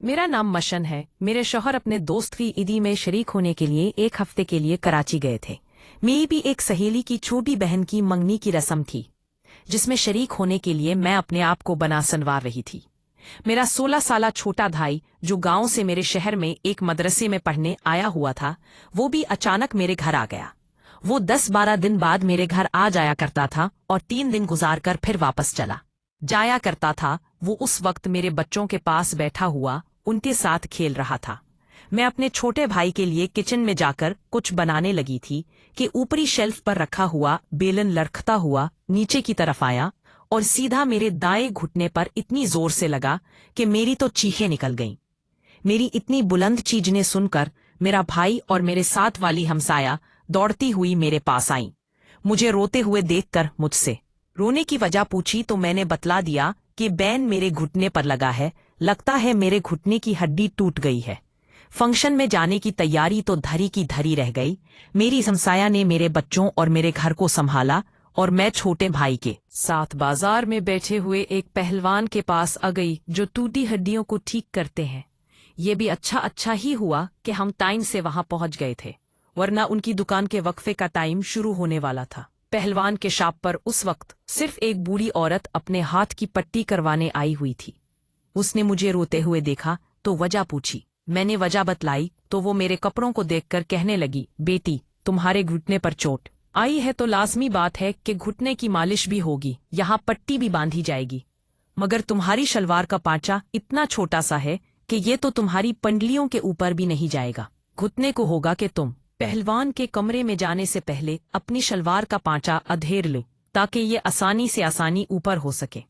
मेरा नाम मशन है। मेरे शौहर अपने दोस्त की ईदी में शरीक होने के लिए 1 हफ्ते के लिए कराची गए थे। मेरी भी एक सहेली की छोटी बहन की मंगनी की रस्म थी, जिसमें शरीक होने के लिए मैं अपने आप को बना सनवार रही थी। मेरा 16 साला छोटा भाई, जो गांव से मेरे शहर में एक मदरसे में पढ़ने आया हुआ था, वो भी अचानक मेरे घर आ गया। वो 10-12 दिन बाद मेरे घर आ जाया करता था और 3 दिन गुजार कर फिर वापस चला जाया करता था। वो उस वक्त मेरे बच्चों के पास बैठा हुआ उनके साथ खेल रहा था। मैं अपने छोटे भाई के लिए किचन में जाकर कुछ बनाने लगी थी कि ऊपरी शेल्फ पर रखा हुआ बेलन लड़खता हुआ नीचे की तरफ आया और सीधा मेरे दाएं घुटने पर इतनी जोर से लगा कि मेरी तो चीखें निकल गईं। मेरी इतनी बुलंद चीखने सुनकर मेरा भाई और मेरे साथ वाली हमसाया दौड़ती हुई मेरे पास आई। मुझे रोते हुए देखकर मुझसे रोने की वजह पूछी तो मैंने बतला दिया कि बैन मेरे घुटने पर लगा है, लगता है मेरे घुटने की हड्डी टूट गई है। फंक्शन में जाने की तैयारी तो धरी की धरी रह गई। मेरी हमसाया ने मेरे बच्चों और मेरे घर को संभाला और मैं छोटे भाई के साथ बाजार में बैठे हुए एक पहलवान के पास आ गई, जो टूटी हड्डियों को ठीक करते हैं। ये भी अच्छा ही हुआ कि हम टाइम से वहां पहुंच गए थे, वरना उनकी दुकान के वक्फे का टाइम शुरू होने वाला था। पहलवान के शॉप पर उस वक्त सिर्फ एक बूढ़ी औरत अपने हाथ की पट्टी करवाने आई हुई थी। उसने मुझे रोते हुए देखा तो वजह पूछी। मैंने वजह बतलाई तो वो मेरे कपड़ों को देखकर कहने लगी, बेटी, तुम्हारे घुटने पर चोट आई है तो लाजमी बात है कि घुटने की मालिश भी होगी, यहाँ पट्टी भी बांधी जाएगी, मगर तुम्हारी शलवार का पांचा इतना छोटा सा है कि ये तो तुम्हारी पंडलियों के ऊपर भी नहीं जाएगा। घुटने को होगा कि तुम पहलवान के कमरे में जाने से पहले अपनी शलवार का पांचा अधेर लो, ताकि ये आसानी ऊपर हो सके।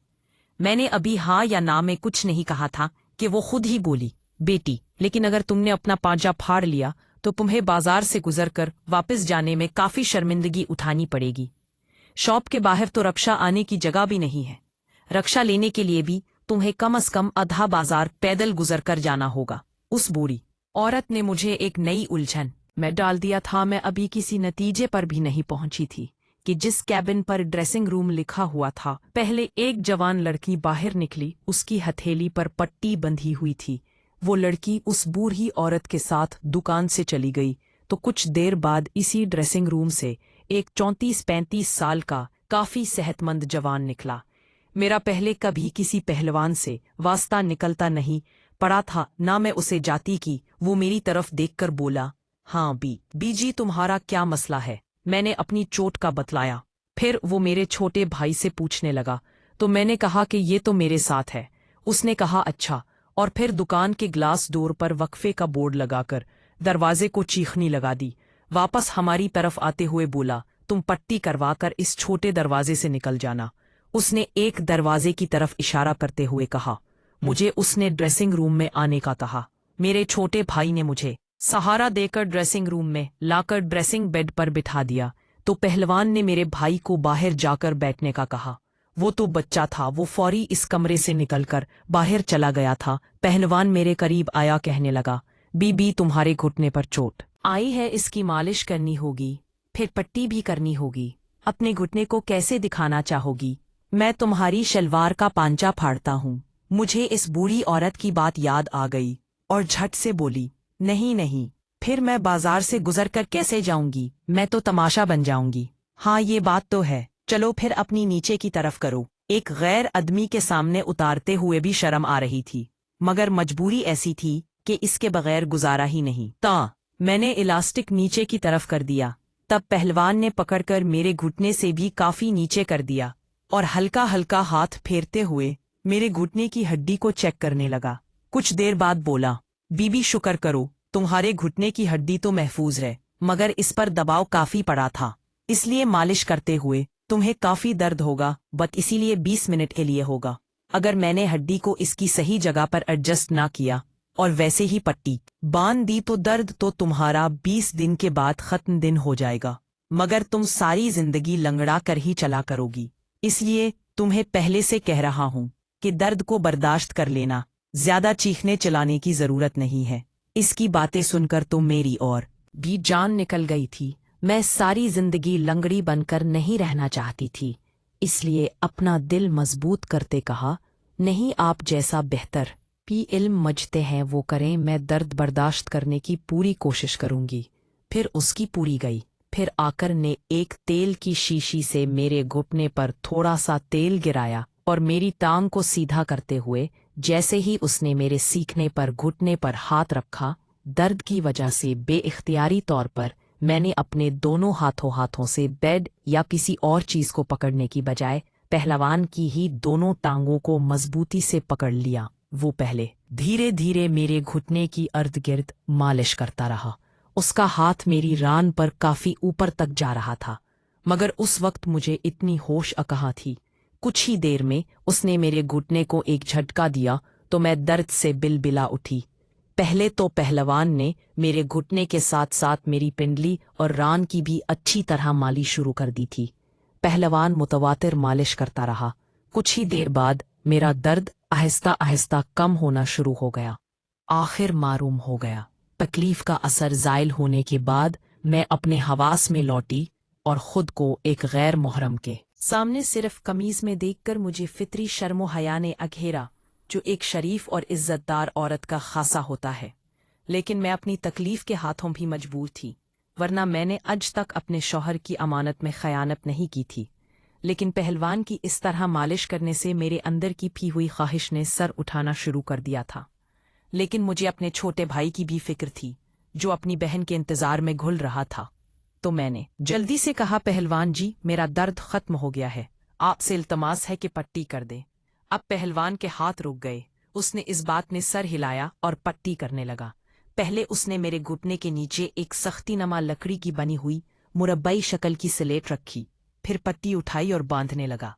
मैंने अभी हाँ या ना में कुछ नहीं कहा था कि वो खुद ही बोली, बेटी, लेकिन अगर तुमने अपना पांचा फाड़ लिया तो तुम्हें बाजार से गुजरकर वापस जाने में काफी शर्मिंदगी उठानी पड़ेगी। शॉप के बाहर तो रक्षा आने की जगह भी नहीं है। रक्षा लेने के लिए भी तुम्हें कम से कम आधा बाजार पैदल गुजर कर जाना होगा। उस बूढ़ी औरत ने मुझे एक नई उलझन में डाल दिया था। मैं अभी किसी नतीजे पर भी नहीं पहुंची थी कि जिस कैबिन पर ड्रेसिंग रूम लिखा हुआ था, पहले एक जवान लड़की बाहर निकली। उसकी हथेली पर पट्टी बंधी हुई थी। वो लड़की उस बूढ़ी औरत के साथ दुकान से चली गई तो कुछ देर बाद इसी ड्रेसिंग रूम से एक 34-35 साल का काफी सेहतमंद जवान निकला। मेरा पहले कभी किसी पहलवान से वास्ता निकलता नहीं पड़ा था, ना मैं उसे जाती की। वो मेरी तरफ देखकर बोला, हाँ बीजी, तुम्हारा क्या मसला है? मैंने अपनी चोट का बतलाया। फिर वो मेरे छोटे भाई से पूछने लगा तो मैंने कहा कि ये तो मेरे साथ है। उसने कहा अच्छा, और फिर दुकान के ग्लास डोर पर वक्फे का बोर्ड लगाकर दरवाजे को चीखनी लगा दी। वापस हमारी तरफ आते हुए बोला, तुम पट्टी करवा कर इस छोटे दरवाजे से निकल जाना। उसने एक दरवाजे की तरफ इशारा करते हुए कहा। मुझे उसने ड्रेसिंग रूम में आने का कहा। मेरे छोटे भाई ने मुझे सहारा देकर ड्रेसिंग रूम में लाकर ड्रेसिंग बेड पर बिठा दिया तो पहलवान ने मेरे भाई को बाहर जाकर बैठने का कहा। वो तो बच्चा था, वो फौरी इस कमरे से निकलकर बाहर चला गया था। पहलवान मेरे करीब आया, कहने लगा, बीबी, तुम्हारे घुटने पर चोट आई है, इसकी मालिश करनी होगी, फिर पट्टी भी करनी होगी। अपने घुटने को कैसे दिखाना चाहोगी? मैं तुम्हारी शलवार का पांचा फाड़ता हूँ। मुझे इस बूढ़ी औरत की बात याद आ गई और झट से बोली, नहीं, फिर मैं बाजार से गुजर कर कैसे जाऊंगी? मैं तो तमाशा बन जाऊंगी। हाँ, ये बात तो है। चलो फिर अपनी नीचे की तरफ करो। एक गैर आदमी के सामने उतारते हुए भी शर्म आ रही थी, मगर मजबूरी ऐसी थी कि इसके बगैर गुजारा ही नहीं था। मैंने इलास्टिक नीचे की तरफ कर दिया। तब पहलवान ने पकड़कर मेरे घुटने से भी काफी नीचे कर दिया और हल्का हल्का हाथ फेरते हुए मेरे घुटने की हड्डी को चेक करने लगा। कुछ देर बाद बोला, बीबी, शुक्र करो, तुम्हारे घुटने की हड्डी तो महफूज है, मगर इस पर दबाव काफी पड़ा था, इसलिए मालिश करते हुए तुम्हें काफी दर्द होगा, बट इसीलिए 20 मिनट के लिए होगा। अगर मैंने हड्डी को इसकी सही जगह पर एडजस्ट ना किया और वैसे ही पट्टी बांध दी तो दर्द तो तुम्हारा 20 दिन के बाद खत्म दिन हो जाएगा, मगर तुम सारी जिंदगी लंगड़ा कर ही चला करोगी। इसलिए तुम्हें पहले से कह रहा हूं कि दर्द को बर्दाश्त कर लेना, ज्यादा चीखने चलाने की जरूरत नहीं है। इसकी बातें सुनकर तो मेरी और भी जान निकल गई थी। मैं सारी जिंदगी लंगड़ी बनकर नहीं रहना चाहती थी, इसलिए अपना दिल मजबूत करते कहा, नहीं, आप जैसा बेहतर पी इल्म मजते हैं वो करें, मैं दर्द बर्दाश्त करने की पूरी कोशिश करूंगी। फिर उसकी पूरी गई। फिर आकर ने एक तेल की शीशी से मेरे घुटने पर थोड़ा सा तेल गिराया और मेरी टांग को सीधा करते हुए जैसे ही उसने मेरे सीखने पर घुटने पर हाथ रखा, दर्द की वजह से बेइख्तियारी तौर पर मैंने अपने दोनों हाथों से बेड या किसी और चीज को पकड़ने की बजाय पहलवान की ही दोनों टांगों को मजबूती से पकड़ लिया। वो पहले धीरे धीरे मेरे घुटने की अर्ध गिर्द मालिश करता रहा। उसका हाथ मेरी रान पर काफी ऊपर तक जा रहा था, मगर उस वक्त मुझे इतनी होश कहाँ थी। कुछ ही देर में उसने मेरे घुटने को एक झटका दिया तो मैं दर्द से बिलबिला उठी। पहले तो पहलवान ने मेरे घुटने के साथ साथ मेरी पिंडली और रान की भी अच्छी तरह मालिश शुरू कर दी थी। पहलवान मुतवातिर मालिश करता रहा। कुछ ही देर बाद मेरा दर्द आहिस्ता आहिस्ता कम होना शुरू हो गया, आखिर मारूम हो गया। तकलीफ का असर जायल होने के बाद मैं अपने हवास में लौटी और खुद को एक गैर मुहर्रम के सामने सिर्फ कमीज में देखकर मुझे फितरी शर्मो हया ने अघेरा, जो एक शरीफ और इज्जतदार औरत का खासा होता है। लेकिन मैं अपनी तकलीफ के हाथों भी मजबूर थी, वरना मैंने आज तक अपने शौहर की अमानत में खयानत नहीं की थी। लेकिन पहलवान की इस तरह मालिश करने से मेरे अंदर की पी हुई ख्वाहिश ने सर उठाना शुरू कर दिया था। लेकिन मुझे अपने छोटे भाई की भी फिक्र थी, जो अपनी बहन के इंतजार में घुल रहा था। तो मैंने जल्दी से कहा, पहलवान जी, मेरा दर्द खत्म हो गया है, आपसे इल्तमास है कि पट्टी कर दें। अब पहलवान के हाथ रुक गए। उसने इस बात में सर हिलाया और पट्टी करने लगा। पहले उसने मेरे घुटने के नीचे एक सख्ती नमा लकड़ी की बनी हुई मुरब्बाई शक्ल की स्लेट रखी, फिर पट्टी उठाई और बांधने लगा।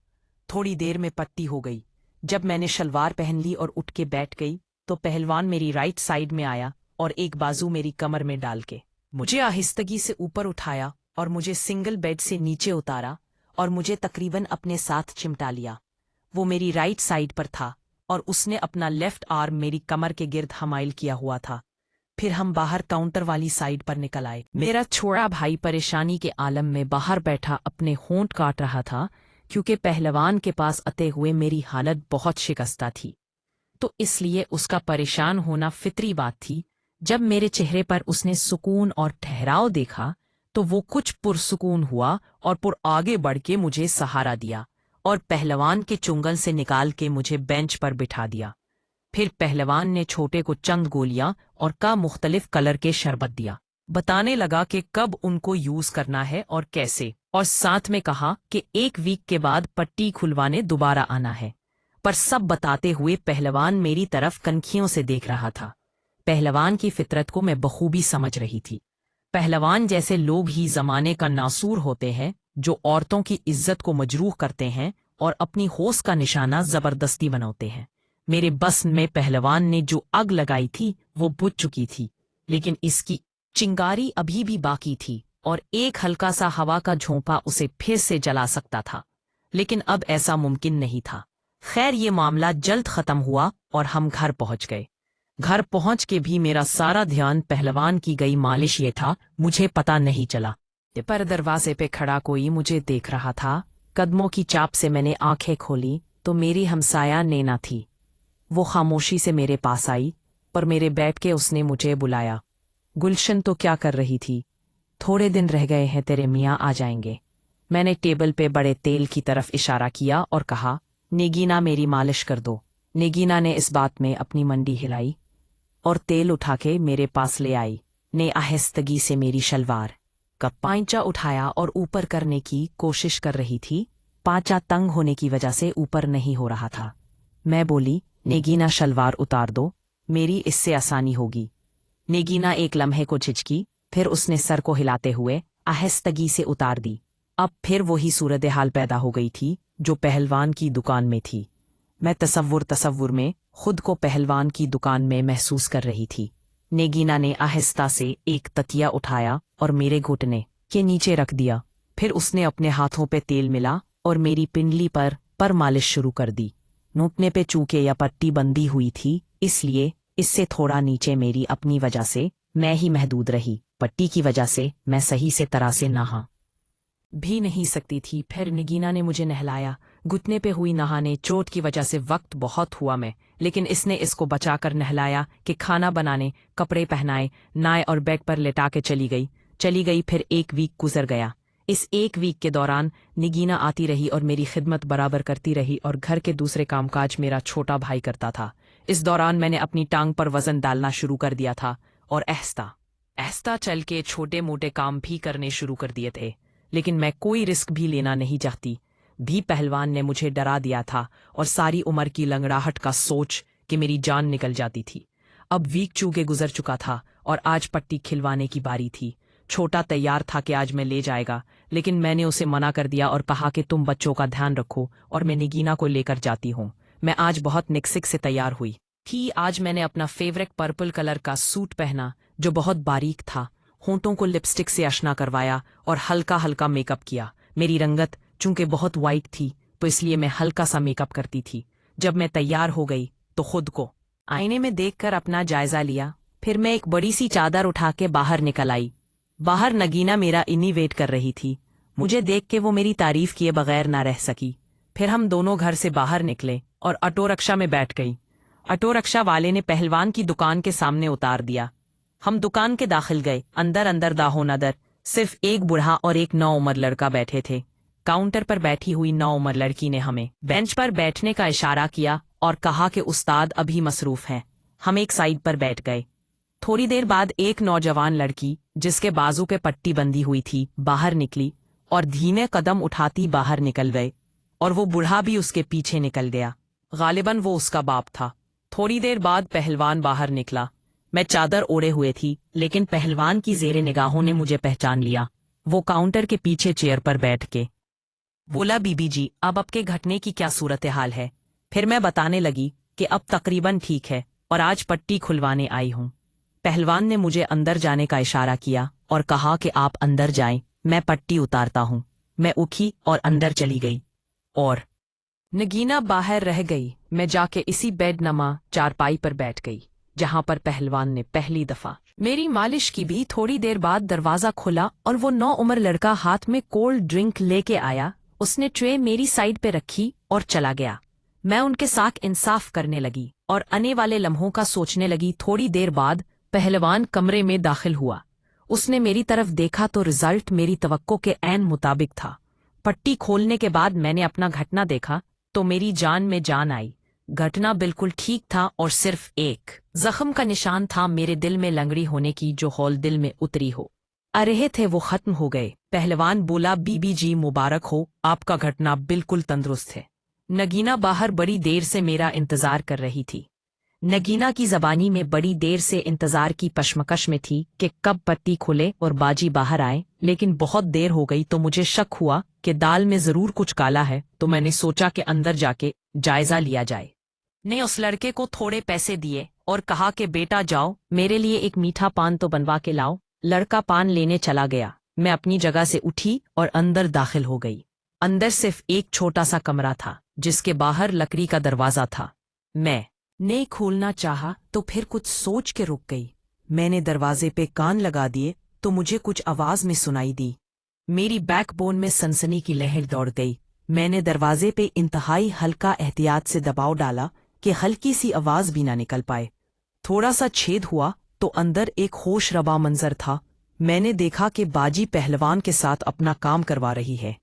थोड़ी देर में पट्टी हो गई। जब मैंने शलवार पहन ली और उठ के बैठ गई तो पहलवान मेरी राइट साइड में आया और एक बाजू मेरी कमर में डाल के मुझे आहिस्तगी से ऊपर उठाया और मुझे सिंगल बेड से नीचे उतारा और मुझे तकरीबन अपने साथ चिमटा लिया। वो मेरी राइट साइड पर था और उसने अपना लेफ्ट आर्म मेरी कमर के गिर्द हमाइल किया हुआ था। फिर हम बाहर काउंटर वाली साइड पर निकल आए। मेरा छोटा भाई परेशानी के आलम में बाहर बैठा अपने होंठ काट रहा था, क्योंकि पहलवान के पास आते हुए मेरी हालत बहुत शिकस्ता थी, तो इसलिए उसका परेशान होना फितरी बात थी। जब मेरे चेहरे पर उसने सुकून और ठहराव देखा तो वो कुछ पुरसुकून हुआ और पुर आगे बढ़ के मुझे सहारा दिया और पहलवान के चुंगल से निकाल के मुझे बेंच पर बिठा दिया। फिर पहलवान ने छोटे को चंद गोलियां और का मुख्तलिफ कलर के शरबत दिया। बताने लगा कि कब उनको यूज करना है और कैसे, और साथ में कहा कि 1 वीक के बाद पट्टी खुलवाने दोबारा आना है। पर सब बताते हुए पहलवान मेरी तरफ कनखियों से देख रहा था। पहलवान की फितरत को मैं बखूबी समझ रही थी। पहलवान जैसे लोग ही जमाने का नासूर होते हैं, जो औरतों की इज्जत को मजरूह करते हैं और अपनी होश का निशाना जबरदस्ती बनाते हैं। मेरे बस में पहलवान ने जो आग लगाई थी वो बुझ चुकी थी, लेकिन इसकी चिंगारी अभी भी बाकी थी और एक हल्का सा हवा का झोंका उसे फिर से जला सकता था। लेकिन अब ऐसा मुमकिन नहीं था। खैर, ये मामला जल्द खत्म हुआ और हम घर पहुंच गए। घर पहुंच के भी मेरा सारा ध्यान पहलवान की गई मालिश ये था, मुझे पता नहीं चला। पर दरवाजे पे खड़ा कोई मुझे देख रहा था। कदमों की चाप से मैंने आंखें खोली तो मेरी हमसाया नैना थी। वो खामोशी से मेरे पास आई, पर मेरे बैठ के उसने मुझे बुलाया। गुलशन, तो क्या कर रही थी? थोड़े दिन रह गए हैं, तेरे मियाँ आ जाएंगे। मैंने टेबल पे बड़े तेल की तरफ इशारा किया और कहा, नेगीना मेरी मालिश कर दो। नेगीना ने इस बात में अपनी मंडी हिलाई और तेल उठा के मेरे पास ले आई। ने आहिस्तगी से मेरी शलवार का पांचा उठाया और ऊपर करने की कोशिश कर रही थी। पांचा तंग होने की वजह से ऊपर नहीं हो रहा था। मैं बोली, नेगीना शलवार उतार दो, मेरी इससे आसानी होगी। नेगीना एक लम्हे को झिझकी, फिर उसने सर को हिलाते हुए आहिस्तगी से उतार दी। अब फिर वही सूरत हाल पैदा हो गई थी जो पहलवान की दुकान में थी। मैं तसव्वुर में खुद को पहलवान की दुकान में महसूस कर रही थी। नेगीना ने आहिस्ता से एक तकिया उठाया और मेरे घुटने के नीचे रख दिया। फिर उसने अपने हाथों पे तेल मिला और मेरी पिंडली पर मालिश शुरू कर दी। घुटने पे चूके या पट्टी बंधी हुई थी, इसलिए इससे थोड़ा नीचे मेरी अपनी वजह से मैं ही महदूद रही। पट्टी की वजह से मैं सही से तरह से नहा भी नहीं सकती थी। फिर नेगीना ने मुझे नहलाया, घुटने पे हुई नहाने चोट की वजह से वक्त बहुत हुआ मैं, लेकिन इसने इसको बचाकर नहलाया कि खाना बनाने, कपड़े पहनाए, नाए और बेड पर लेटा के चली गई। फिर एक वीक गुजर गया। इस एक वीक के दौरान नगीना आती रही और मेरी खिदमत बराबर करती रही और घर के दूसरे कामकाज मेरा छोटा भाई करता था। इस दौरान मैंने अपनी टांग पर वजन डालना शुरू कर दिया था और आहिस्ता चल के छोटे मोटे काम भी करने शुरू कर दिए थे, लेकिन मैं कोई रिस्क भी लेना नहीं चाहती भी। पहलवान ने मुझे डरा दिया था और सारी उम्र की लंगड़ाहट का सोच कि मेरी जान निकल जाती थी। अब वीक चूके गुजर चुका था और आज पट्टी खिलवाने की बारी थी। छोटा तैयार था कि आज मैं ले जाएगा, लेकिन मैंने उसे मना कर दिया और कहा कि तुम बच्चों का ध्यान रखो और मैं नगीना को लेकर जाती हूँ। मैं आज बहुत निकसिक से तैयार हुई थी। आज मैंने अपना फेवरेट पर्पल कलर का सूट पहना जो बहुत बारीक था, होंठों को लिपस्टिक से अशना करवाया और हल्का हल्का मेकअप किया। मेरी रंगत चूंकि बहुत वाइट थी तो इसलिए मैं हल्का सा मेकअप करती थी। जब मैं तैयार हो गई तो खुद को आईने में देखकर अपना जायजा लिया। फिर मैं एक बड़ी सी चादर उठा के बाहर निकल आई। बाहर नगीना मेरा इन्हीं वेट कर रही थी। मुझे देख के वो मेरी तारीफ किए बगैर ना रह सकी। फिर हम दोनों घर से बाहर निकले और ऑटो रिक्शा में बैठ गई। ऑटो रिक्शा वाले ने पहलवान की दुकान के सामने उतार दिया। हम दुकान के दाखिल गए। अंदर दाहो नदर सिर्फ एक बूढ़ा और एक नौ उम्र लड़का बैठे थे। काउंटर पर बैठी हुई नौ उम्र लड़की ने हमें बेंच पर बैठने का इशारा किया और कहा कि उस्ताद अभी मसरूफ हैं। हम एक साइड पर बैठ गए। थोड़ी देर बाद एक नौजवान लड़की जिसके बाजू पे पट्टी बंधी हुई थी बाहर निकली और धीमे कदम उठाती बाहर निकल गए और वो बूढ़ा भी उसके पीछे निकल गया। गालिबन वो उसका बाप था। थोड़ी देर बाद पहलवान बाहर निकला। मैं चादर ओढ़े हुए थी, लेकिन पहलवान की जेरे निगाहों ने मुझे पहचान लिया। वो काउंटर के पीछे चेयर पर बैठ के बोला, बीबी जी अब आपके घटने की क्या सूरत हाल है। फिर मैं बताने लगी कि अब तकरीबन ठीक है और आज पट्टी खुलवाने आई हूँ। पहलवान ने मुझे अंदर जाने का इशारा किया और कहा कि आप अंदर जाएं, मैं पट्टी उतारता हूँ। मैं उठी और अंदर चली गई और नगीना बाहर रह गई। मैं जाके इसी बेड नमा चारपाई पर बैठ गई जहां पर पहलवान ने पहली दफा मेरी मालिश की भी। थोड़ी देर बाद दरवाजा खुला और वो नौ उम्र लड़का हाथ में कोल्ड ड्रिंक लेके आया। उसने ट्रे मेरी साइड पे रखी और चला गया। मैं उनके साथ इंसाफ करने लगी और आने वाले लम्हों का सोचने लगी। थोड़ी देर बाद पहलवान कमरे में दाखिल हुआ। उसने मेरी तरफ देखा तो रिजल्ट मेरी तवक्को के ऐन मुताबिक था। पट्टी खोलने के बाद मैंने अपना घटना देखा तो मेरी जान में जान आई। घटना बिल्कुल ठीक था और सिर्फ एक जख्म का निशान था मेरे दिल में लंगड़ी होने की, जो हौल दिल में उतरी हो रहे थे वो खत्म हो गए। पहलवान बोला, बीबी जी मुबारक हो, आपका घटना बिल्कुल तंदुरुस्त है। नगीना बाहर बड़ी देर से मेरा इंतजार कर रही थी। नगीना की जबानी में बड़ी देर से इंतजार की कशमकश में थी कि कब पट्टी खुले और बाजी बाहर आए, लेकिन बहुत देर हो गई तो मुझे शक हुआ कि दाल में जरूर कुछ काला है। तो मैंने सोचा कि अंदर जाके जायजा लिया जाए। ने उस लड़के को थोड़े पैसे दिए और कहा कि बेटा जाओ, मेरे लिए एक मीठा पान तो बनवा के लाओ। लड़का पान लेने चला गया। मैं अपनी जगह से उठी और अंदर दाखिल हो गई। अंदर सिर्फ एक छोटा सा कमरा था जिसके बाहर लकड़ी का दरवाजा था। मैं ने खोलना चाहा तो फिर कुछ सोच के रुक गई। मैंने दरवाजे पे कान लगा दिए तो मुझे कुछ आवाज में सुनाई दी। मेरी बैकबोन में सनसनी की लहर दौड़ गई। मैंने दरवाजे पे इंतहाई हल्का एहतियात से दबाव डाला कि हल्की सी आवाज भी ना निकल पाए। थोड़ा सा छेद हुआ तो अंदर एक होश रबा मंजर था। मैंने देखा कि बाजी पहलवान के साथ अपना काम करवा रही है।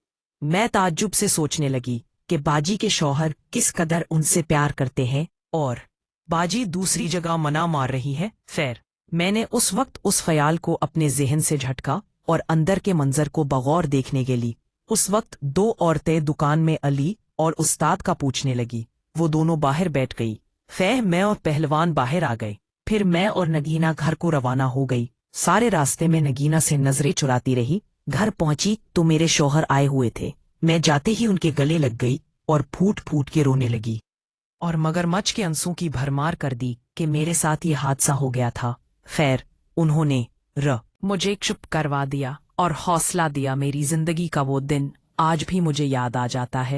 मैं ताज्जुब से सोचने लगी कि बाजी के शौहर किस कदर उनसे प्यार करते हैं और बाजी दूसरी जगह मना मार रही है। खैर, मैंने उस वक्त उस ख्याल को अपने जहन से झटका और अंदर के मंजर को बगौर देखने गेली। उस वक्त दो औरतें दुकान में अली और उस्ताद का पूछने लगी। वो दोनों बाहर बैठ गई। खैर, मैं और पहलवान बाहर आ गए। फिर मैं और नगीना घर को रवाना हो गई। सारे रास्ते में नगीना से नजरें चुराती रही। घर पहुंची तो मेरे शौहर आए हुए थे। मैं जाते ही उनके गले लग गई और फूट फूट के रोने लगी और मगरमच्छ के आंसू की भरमार कर दी कि मेरे साथ ये हादसा हो गया था। खैर, उन्होंने मुझे चुप करवा दिया और हौसला दिया। मेरी जिंदगी का वो दिन आज भी मुझे याद आ जाता है।